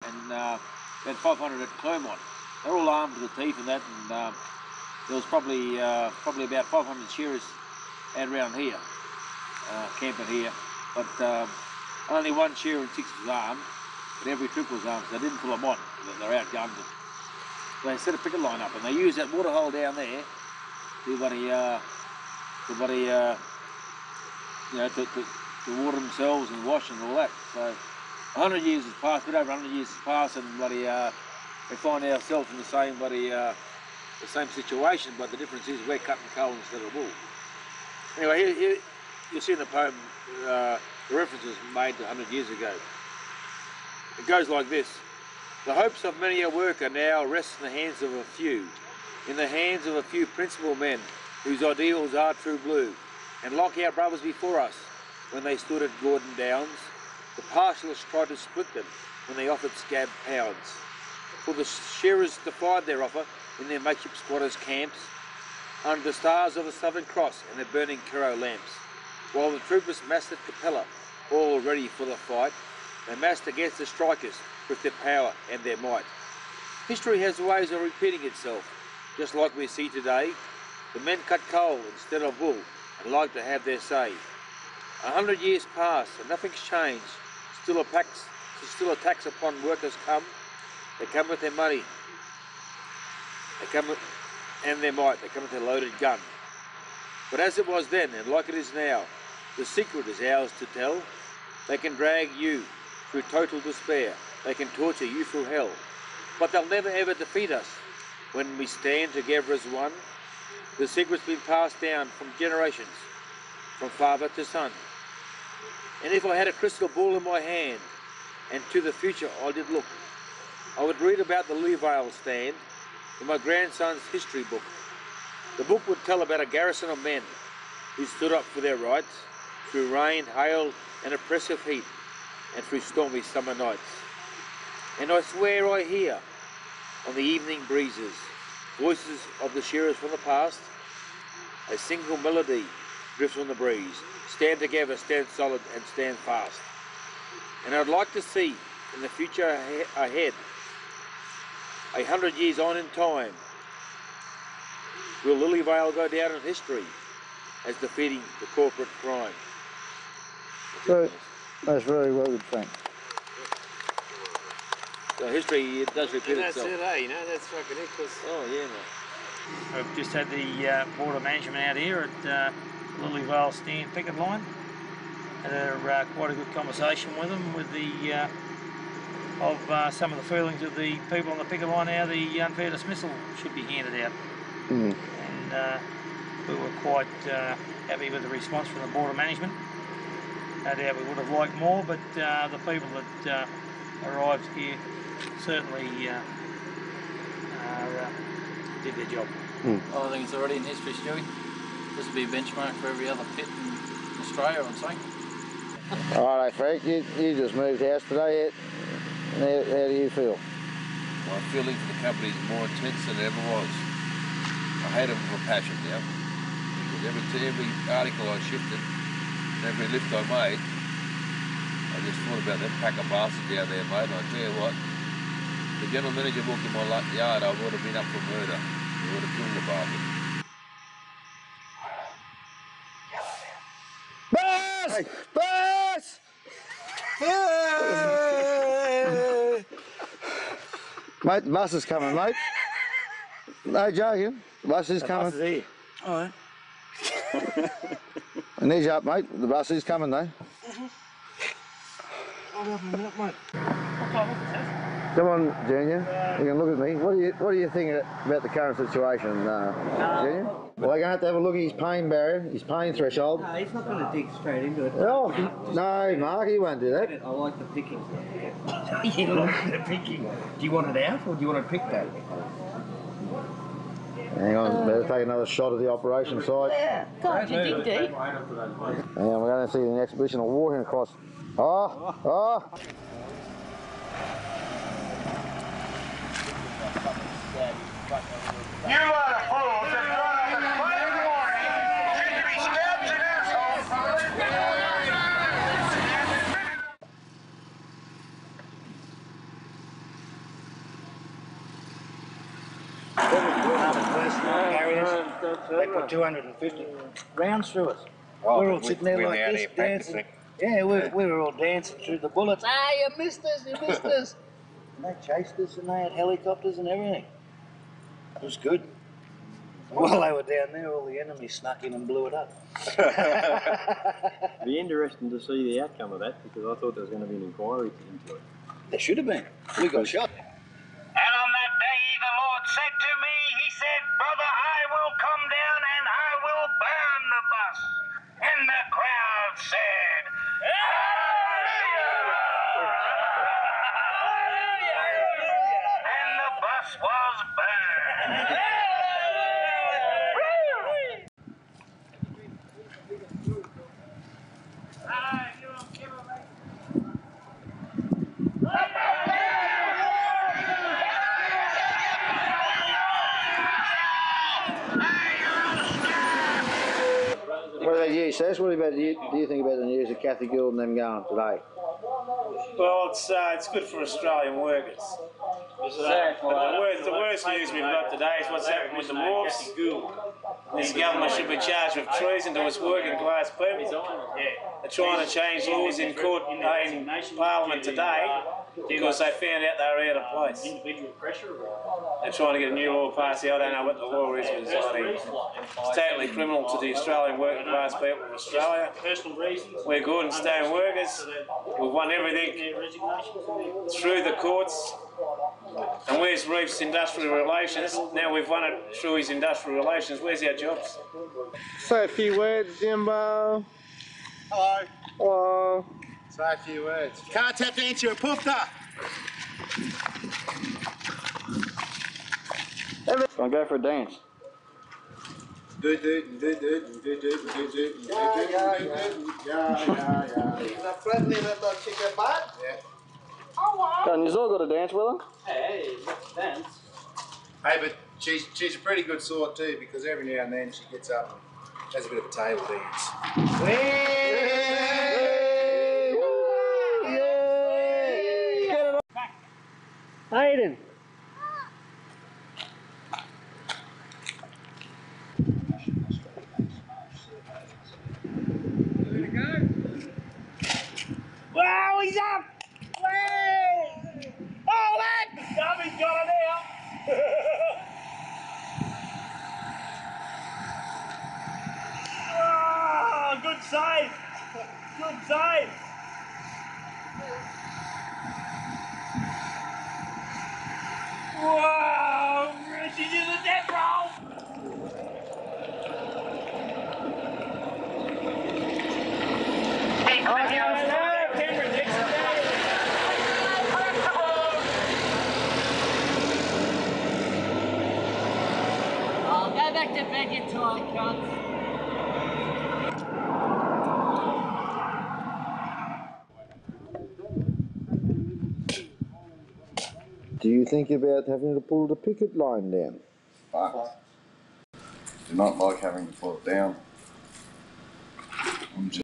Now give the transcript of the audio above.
and we had 500 at Clermont. They're all armed to the teeth and that, and there was probably about 500 shearers out around here, camping here, but only one shearer in 6 was armed, but every troop was armed, so they didn't pull them on, they're outgunned. They set a picket line up, and they used that water hole down there to water themselves and wash and all that. So 100 years has passed, a bit over 100 years has passed, and we find ourselves in the same situation, but the difference is we're cutting coal instead of wool. Anyway, here you'll see in the poem the references made to 100 years ago. It goes like this: the hopes of many a worker now rest in the hands of a few, in the hands of a few principal men whose ideals are true blue. And like our brothers before us, when they stood at Gordon Downs, the partialists tried to split them when they offered scab pounds. For the shearers defied their offer in their makeshift squatters' camps, under the stars of the Southern Cross and their burning Kero lamps. While the troopers massed at Capella, all ready for the fight, they massed against the strikers with their power and their might. History has ways of repeating itself, just like we see today. The men cut coal instead of wool and like to have their say. 100 years pass and nothing's changed. Still a tax upon workers come. They come with their money. They come with, and their might. They come with their loaded gun. But as it was then, and like it is now, the secret is ours to tell. They can drag you through total despair. They can torture you through hell. But they'll never ever defeat us when we stand together as one. The secret's been passed down from generations, from father to son. And if I had a crystal ball in my hand, and to the future I did look, I would read about the Leevale stand in my grandson's history book. The book would tell about a garrison of men who stood up for their rights through rain, hail and oppressive heat, and through stormy summer nights. And I swear I hear, on the evening breezes, voices of the shearers from the past. A single melody drifts on the breeze. Stand together, stand solid and stand fast. And I'd like to see in the future ahead, 100 years on in time, will Lilyvale go down in history as defeating the corporate crime? That's very well good, thanks. So history, it does repeat itself. That's it, eh? You know, that's fucking it. Oh, yeah, mate. We've just had the border management out here at Lilyvale stand picket line. Had quite a good conversation with them, with the some of the feelings of the people on the picket line, how the unfair dismissal should be handed out. And we were quite happy with the response from the border management. No doubt we would have liked more, but the people that arrived here certainly did their job. Well, I think it's already in history, Stewie. This will be a benchmark for every other pit in Australia, I'd say. Alright, Frank, you just moved house today. How do you feel? My feeling for the company is more intense than it ever was. I hate them with a passion now, because every article I shifted, every lift I made, I just thought about them pack of bastards down there, mate, and I tell you what, the general manager walked in my yard, I would have been up for murder. I would have killed the bastard. Bus! Bus! Mate, the bus is coming, mate. No joking. The bus is coming. The bus is here. Alright. I need you up, mate. The bus is coming, though. Hold on a minute, mate. Come on, Junior. You can look at me. What do you think about the current situation, Junior? Well, they're going to have a look at his pain barrier, his pain threshold. No, he's not going to dig straight into it. Oh, no, Mark, he won't do that. I like the picking. You like the picking. Do you want it out or do you want to pick that? Hang on, better take another shot of the operation site. Yeah, God, you dig deep. Hang on, we're going to see the exhibition of walking across. Oh! You lot of fools have gone up and claimed warning. Should be scabs and assholes. barriers. They put 250 rounds through us. We're all sitting there like this, dancing. Yeah, we were all dancing through the bullets. Ah, you missed us, you missed us. And they chased us and they had helicopters and everything. It was good. While they were down there, all the enemy snuck in and blew it up. It'd be interesting to see the outcome of that, because I thought there was going to be an inquiry into it. There should have been. We got shot. And on that day the Lord said to me, he said, brother, I will come down and I will burn the bus. And the crowd said, and the bus was burned. What about you, Sess? What about you? Do you think about the news of Kathy Gould and them going today? Well, it's good for Australian workers. The worst news we've got today is what's happened with the wharfs. This government should be charged with treason to its working class people. They're trying to change laws in court in Parliament today because they found out they were out of place. They're trying to get a new law passed. I don't know what the law is, but it's totally criminal to the Australian working class people of Australia. We're Gordonstone workers. We've won everything through the courts. And where's Reef's industrial relations? Now we've won it through his industrial relations. Where's our jobs? Say a few words, Jimbo. Hello. Hello. Say a few words. Can't tap dance, you're a poofter. Gonna go for a dance. Do. And you've all got to dance with her? Hey, dance. Hey, but she's a pretty good sort too, because every now and then she gets up and has a bit of a table dance. Hayden. Wow, he's up! Way! Oh, that! Dummy's got it out! Oh, good save! Good save! Whoa! Richie did the death roll! Go back to bed, you tight cunts. Do you think about having to pull the picket line down? But do not like having to pull it down.